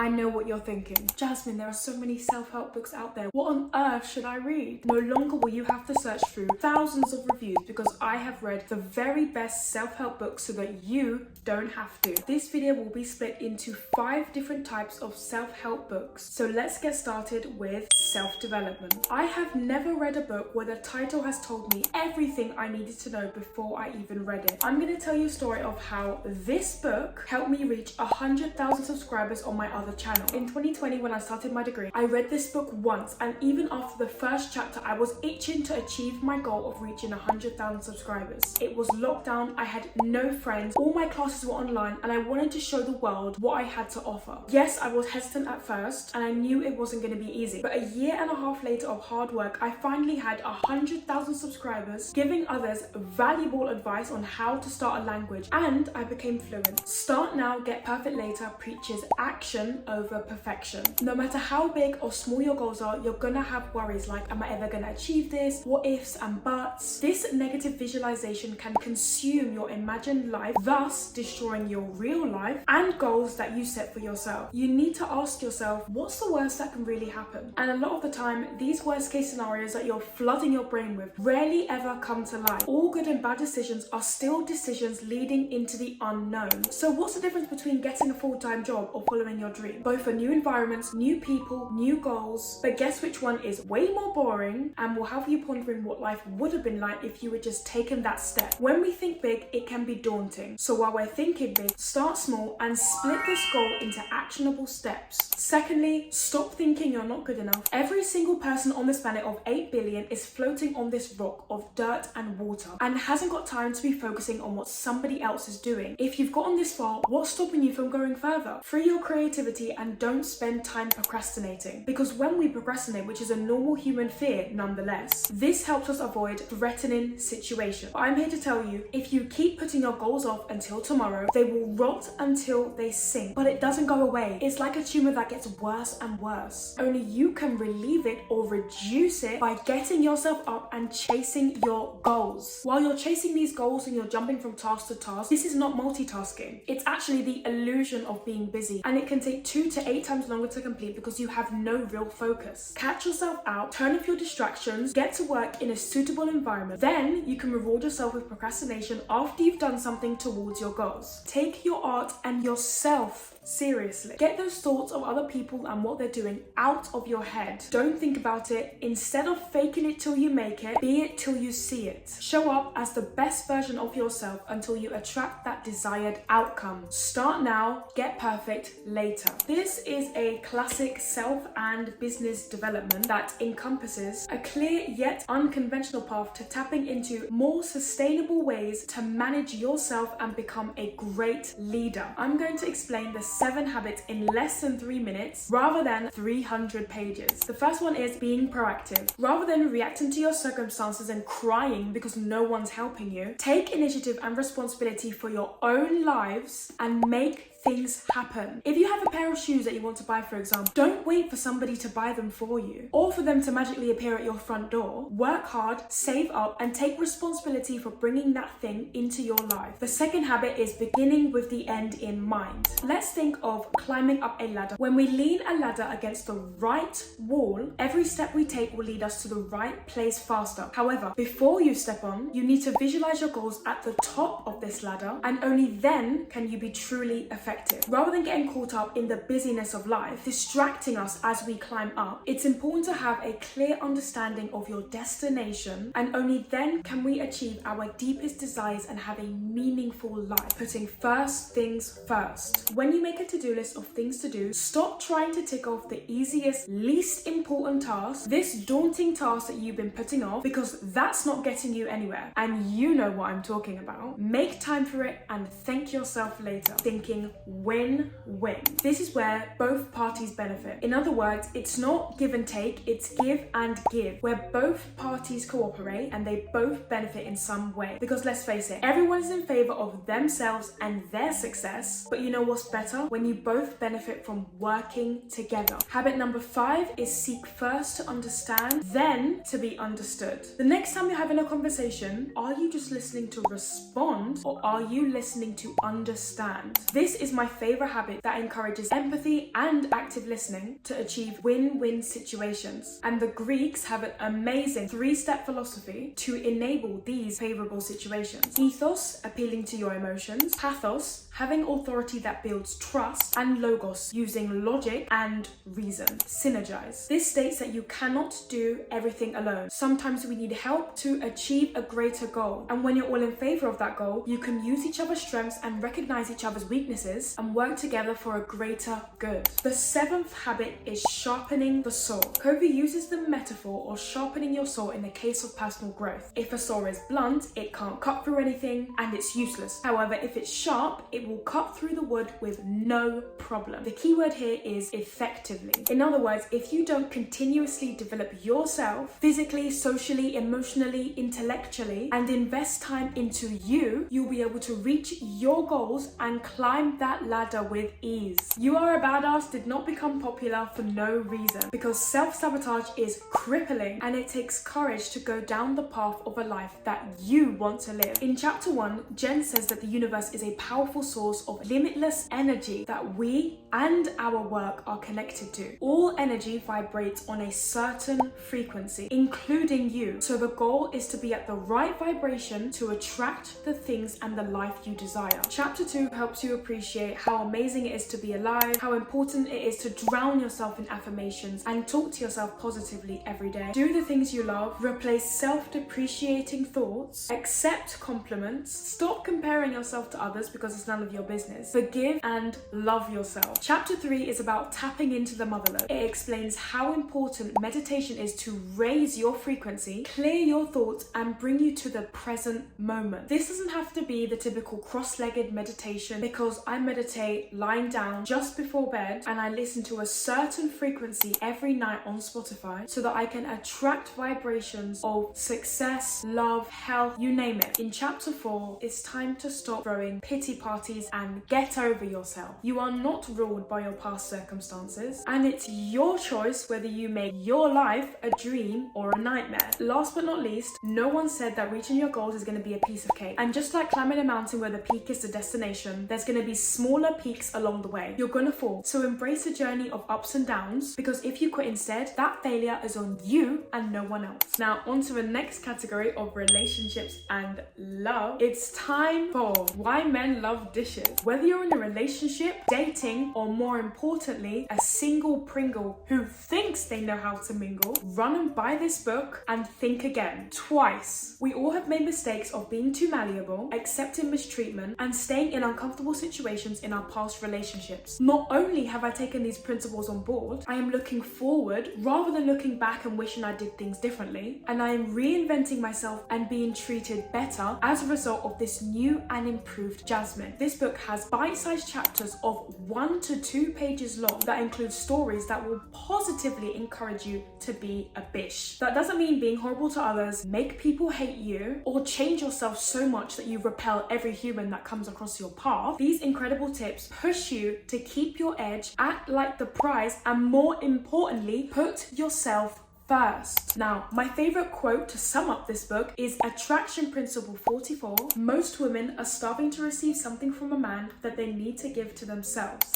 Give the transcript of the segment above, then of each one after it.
I know what you're thinking. Jasmine, there are so many self-help books out there. What on earth should I read? No longer will you have to search through thousands of reviews because I have read the very best self-help books so that you don't have to. This video will be split into 5 different types of self-help books. So let's get started with self-development. I have never read a book where the title has told me everything I needed to know before I even read it. I'm going to tell you a story of how this book helped me reach 100,000 subscribers on my other channel. In 2020, when I started my degree, I read this book once, and even after the first chapter, I was itching to achieve my goal of reaching 100,000 subscribers. It was lockdown, I had no friends, all my classes were online, and I wanted to show the world what I had to offer. Yes, I was hesitant at first, and I knew it wasn't going to be easy, but a year and a half later of hard work, I finally had 100,000 subscribers, giving others valuable advice on how to start a language, and I became fluent. Start now, get perfect later preaches action over perfection. No matter how big or small your goals are, you're gonna have worries like, am I ever gonna achieve this? What ifs and buts? This negative visualization can consume your imagined life, thus destroying your real life and goals that you set for yourself. You need to ask yourself, what's the worst that can really happen? And a lot of the time, these worst case scenarios that you're flooding your brain with rarely ever come to life. All good and bad decisions are still decisions leading into the unknown. So what's the difference between getting a full-time job or following your dream? Both are new environments, new people, new goals, but guess which one is way more boring and will have you pondering what life would have been like if you had just taken that step. When we think big, it can be daunting. So while we're thinking big, start small and split this goal into actionable steps. Secondly, stop thinking you're not good enough. Every single person on this planet of 8 billion is floating on this rock of dirt and water and hasn't got time to be focusing on what somebody else is doing. If you've gotten this far, what's stopping you from going further? Free your creativity and don't spend time procrastinating. Because when we procrastinate, which is a normal human fear nonetheless, this helps us avoid threatening situations. I'm here to tell you, if you keep putting your goals off until tomorrow, they will rot until they sink. But it doesn't go away. It's like a tumor that gets worse and worse. Only you can relieve it or reduce it by getting yourself up and chasing your goals. While you're chasing these goals and you're jumping from task to task, this is not multitasking. It's actually the illusion of being busy, and it can take 2 to 8 times longer to complete because you have no real focus. Catch yourself out, turn off your distractions, get to work in a suitable environment. Then you can reward yourself with procrastination after you've done something towards your goals. Take your art and yourself seriously. Get those thoughts of other people and what they're doing out of your head. Don't think about it. Instead of faking it till you make it, be it till you see it. Show up as the best version of yourself until you attract that desired outcome. Start now, get perfect later. This is a classic self and business development that encompasses a clear yet unconventional path to tapping into more sustainable ways to manage yourself and become a great leader. I'm going to explain the 7 habits in less than 3 minutes rather than 300 pages. The first one is being proactive. Rather than reacting to your circumstances and crying because no one's helping you, take initiative and responsibility for your own lives and make things happen. If you have a pair of shoes that you want to buy, for example, don't wait for somebody to buy them for you or for them to magically appear at your front door. Work hard, save up, and take responsibility for bringing that thing into your life. The second habit is beginning with the end in mind. Let's think of climbing up a ladder. When we lean a ladder against the right wall, every step we take will lead us to the right place faster. However, before you step on, you need to visualize your goals at the top of this ladder, and only then can you be truly effective. Rather than getting caught up in the busyness of life, distracting us as we climb up, it's important to have a clear understanding of your destination, and only then can we achieve our deepest desires and have a meaningful life. Putting first things first. When you make a to-do list of things to do, stop trying to tick off the easiest, least important task, this daunting task that you've been putting off, because that's not getting you anywhere. And you know what I'm talking about. Make time for it and thank yourself later. Thinking win-win. This is where both parties benefit. In other words, it's not give and take, it's give and give, where both parties cooperate and they both benefit in some way. Because let's face it, everyone is in favor of themselves and their success, but you know what's better? When you both benefit from working together. Habit number 5 is seek first to understand, then to be understood. The next time you're having a conversation, are you just listening to respond or are you listening to understand? This is my favorite habit that encourages empathy and active listening to achieve win-win situations. And the Greeks have an amazing 3-step philosophy to enable these favorable situations. Ethos, appealing to your emotions. Pathos, having authority that builds trust. And logos, using logic and reason. Synergize. This states that you cannot do everything alone. Sometimes we need help to achieve a greater goal. And when you're all in favor of that goal, you can use each other's strengths and recognize each other's weaknesses and work together for a greater good. The 7th habit is sharpening the saw. Covey uses the metaphor of sharpening your saw in the case of personal growth. If a saw is blunt, it can't cut through anything and it's useless. However, if it's sharp, it will cut through the wood with no problem. The key word here is effectively. In other words, if you don't continuously develop yourself physically, socially, emotionally, intellectually, and invest time into you, you'll be able to reach your goals and climb that ladder with ease. You Are a Badass did not become popular for no reason, because self-sabotage is crippling and it takes courage to go down the path of a life that you want to live. In chapter 1, Jen says that the universe is a powerful source of limitless energy that we and our work are connected to. All energy vibrates on a certain frequency, including you. So the goal is to be at the right vibration to attract the things and the life you desire. Chapter 2 helps you appreciate how amazing it is to be alive, how important it is to drown yourself in affirmations and talk to yourself positively every day. Do the things you love, replace self-depreciating thoughts, accept compliments, stop comparing yourself to others because it's none of your business, forgive and love yourself. Chapter 3 is about tapping into the motherlode. It explains how important meditation is to raise your frequency, clear your thoughts, and bring you to the present moment. This doesn't have to be the typical cross-legged meditation, because I meditate lying down just before bed and I listen to a certain frequency every night on Spotify so that I can attract vibrations of success, love, health, you name it. In chapter 4, it's time to stop throwing pity parties and get over yourself. You are not ruled by your past circumstances, and it's your choice whether you make your life a dream or a nightmare. Last but not least, no one said that reaching your goals is going to be a piece of cake. And just like climbing a mountain where the peak is the destination, there's going to be smaller peaks along the way. You're going to fall. So embrace the journey of ups and downs, because if you quit instead, that failure is on you and no one else. Now, on to the next category of relationships and love. It's time for why men love dishes. Whether you're in a relationship, dating, or more importantly, a single Pringle who thinks they know how to mingle, run and buy this book and think again, twice. We all have made mistakes of being too malleable, accepting mistreatment, and staying in uncomfortable situations in our past relationships. Not only have I taken these principles on board, I am looking forward rather than looking back and wishing I did things differently, and I am reinventing myself and being treated better as a result of this new and improved Jasmine. This book has bite-sized chapters of 1 to 2 pages long that include stories that will positively encourage you to be a bitch. That doesn't mean being horrible to others, make people hate you, or change yourself so much that you repel every human that comes across your path. These incredible tips push you to keep your edge, act like the prize, and more importantly, put yourself first. Now, my favorite quote to sum up this book is Attraction Principle 44. Most women are starving to receive something from a man that they need to give to themselves.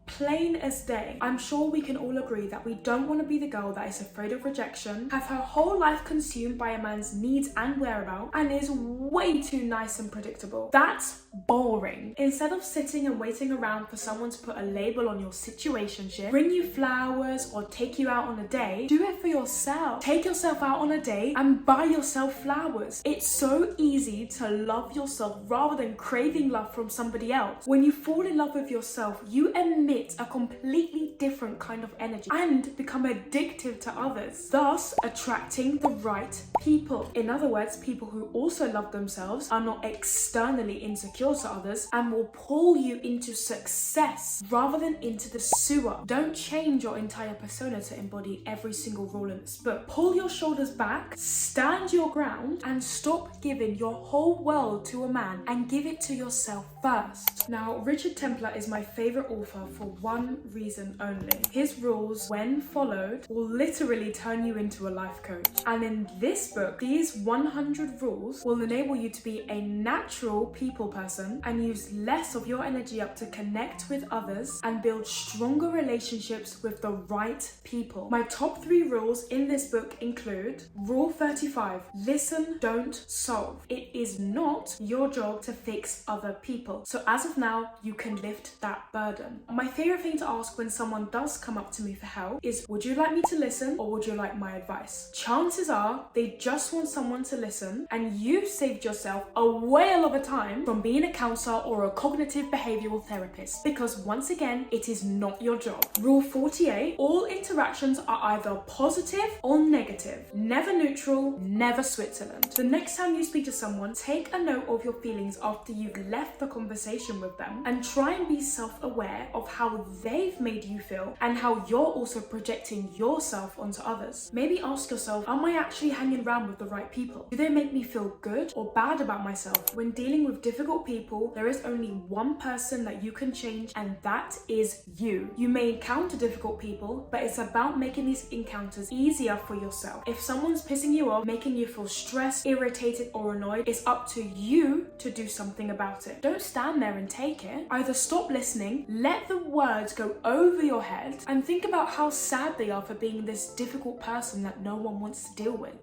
Plain as day. I'm sure we can all agree that we don't want to be the girl that is afraid of rejection, have her whole life consumed by a man's needs and whereabouts, and is way too nice and predictable. That's boring. Instead of sitting and waiting around for someone to put a label on your situationship, bring you flowers, or take you out on a date, do it for yourself. Take yourself out on a date and buy yourself flowers. It's so easy to love yourself rather than craving love from somebody else. When you fall in love with yourself, you emit a completely different kind of energy and become addictive to others, thus attracting the right people. In other words, people who also love themselves, are not externally insecure to others, and will pull you into success rather than into the sewer. Don't change your entire persona to embody every single rule in this book. Pull your shoulders back, stand your ground, and stop giving your whole world to a man and give it to yourself first. Now, Richard Templar is my favorite author for one reason only. His rules, when followed, will literally turn you into a life coach. And in this book, these 100 rules will enable you to be a natural people person person and use less of your energy up to connect with others and build stronger relationships with the right people. My top 3 rules in this book include Rule 35, listen, don't solve. It is not your job to fix other people. So as of now, you can lift that burden. My favorite thing to ask when someone does come up to me for help is, would you like me to listen or would you like my advice? Chances are they just want someone to listen, and you've saved yourself a whale of a time from being a counselor or a cognitive behavioral therapist, because once again, it is not your job. Rule 48, all interactions are either positive or negative. Never neutral, never Switzerland. The next time you speak to someone, take a note of your feelings after you've left the conversation with them and try and be self-aware of how they've made you feel and how you're also projecting yourself onto others. Maybe ask yourself, am I actually hanging around with the right people? Do they make me feel good or bad about myself? When dealing with difficult people, there is only one person that you can change, and that is you. You may encounter difficult people, but it's about making these encounters easier for yourself. If someone's pissing you off, making you feel stressed, irritated, or annoyed, it's up to you to do something about it. Don't stand there and take it. Either stop listening, let the words go over your head, and think about how sad they are for being this difficult person that no one wants to deal with.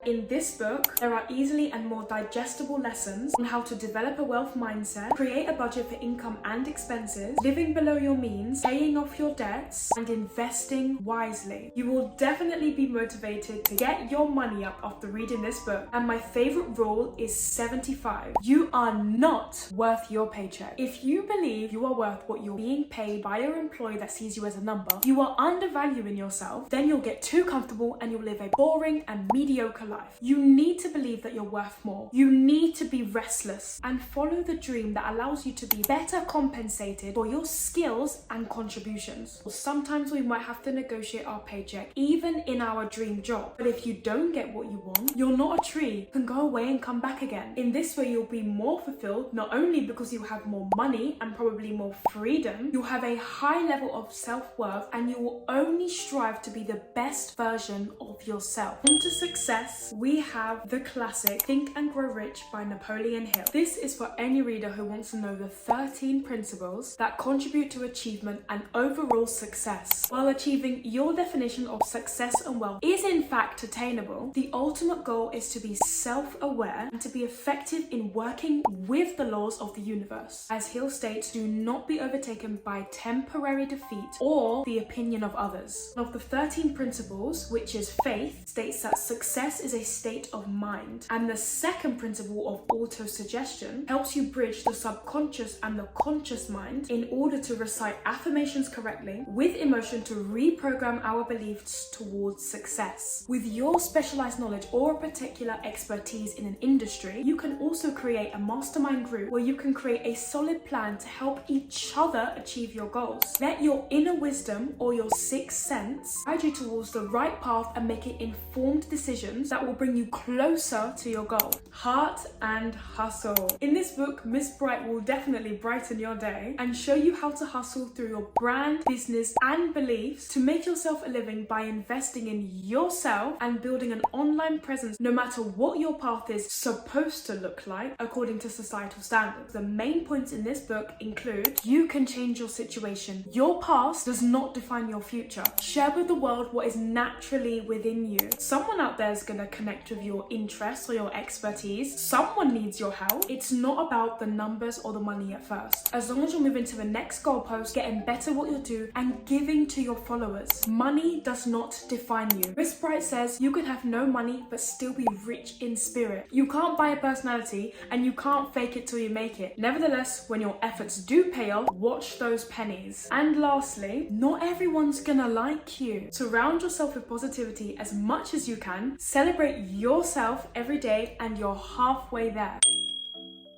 In this book, there are easily and more digestible lessons on how to develop a wealth mindset, create a budget for income and expenses, living below your means, paying off your debts, and investing wisely. You will definitely be motivated to get your money up after reading this book. And my favorite rule is 75. You are not worth your paycheck. If you believe you are worth what you're being paid by your employee that sees you as a number, you are undervaluing yourself, then you'll get too comfortable and you'll live a boring and mediocre life. You need to believe that you're worth more. You need to be restless and follow the dream that allows you to be better compensated for your skills and contributions. Sometimes we might have to negotiate our paycheck, even in our dream job. But if you don't get what you want, you're not a tree. You can go away and come back again. In this way, you'll be more fulfilled, not only because you have more money and probably more freedom, you'll have a high level of self-worth, and you will only strive to be the best version of yourself. On to success, we have the classic Think and Grow Rich by Napoleon Hill. This is for any reader who wants to know the 13 principles that contribute to achievement and overall success. While achieving your definition of success and wealth is in fact attainable, the ultimate goal is to be self-aware and to be effective in working with the laws of the universe. As Hill states, do not be overtaken by temporary defeat or the opinion of others. One of the 13 principles, which is faith, states that success is a state of mind, and the second principle of auto-suggestion helps you bridge the subconscious and the conscious mind in order to recite affirmations correctly with emotion to reprogram our beliefs towards success. With your specialized knowledge or a particular expertise in an industry, you can also create a mastermind group where you can create a solid plan to help each other achieve your goals. Let your inner wisdom or your sixth sense guide you towards the right path and make it informed decisions that will bring you closer to your goal. Heart and hustle. In this book, Miss Bright will definitely brighten your day and show you how to hustle through your brand, business, and beliefs to make yourself a living by investing in yourself and building an online presence, no matter what your path is supposed to look like according to societal standards. The main points in this book include: you can change your situation. Your past does not define your future. Share with the world what is naturally within you. Someone out there is going to connect with your interests or your expertise. Someone needs your help. It's not about the numbers or the money at first. As long as you're moving to the next goalpost, getting better what you do, and giving to your followers. Money does not define you. Miss Bright says you can have no money but still be rich in spirit. You can't buy a personality and you can't fake it till you make it. Nevertheless, when your efforts do pay off, watch those pennies. And lastly, not everyone's gonna like you. Surround yourself with positivity as much as you can. Celebrate yourself every day and you're halfway there.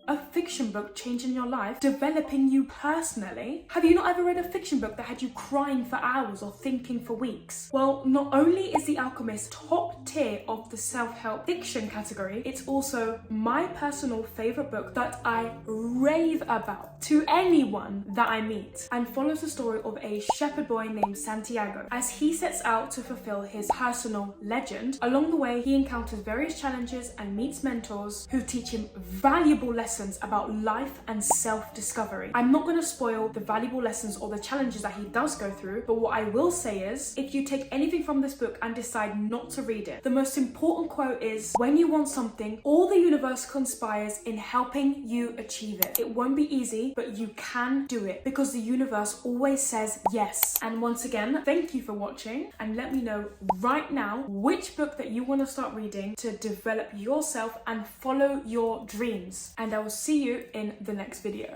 A fiction book changing your life, developing you personally? Have you not ever read a fiction book that had you crying for hours or thinking for weeks? Well, not only is The Alchemist top tier of the self-help fiction category, it's also my personal favorite book that I rave about to anyone that I meet, and follows the story of a shepherd boy named Santiago as he sets out to fulfill his personal legend. Along the way, he encounters various challenges and meets mentors who teach him valuable lessons lessons about life and self-discovery. I'm not going to spoil the valuable lessons or the challenges that he does go through, but what I will say is, if you take anything from this book and decide not to read it, the most important quote is, when you want something, all the universe conspires in helping you achieve it. It won't be easy, but you can do it because the universe always says yes. And once again, thank you for watching, and let me know right now which book that you want to start reading to develop yourself and follow your dreams. And I will see you in the next video.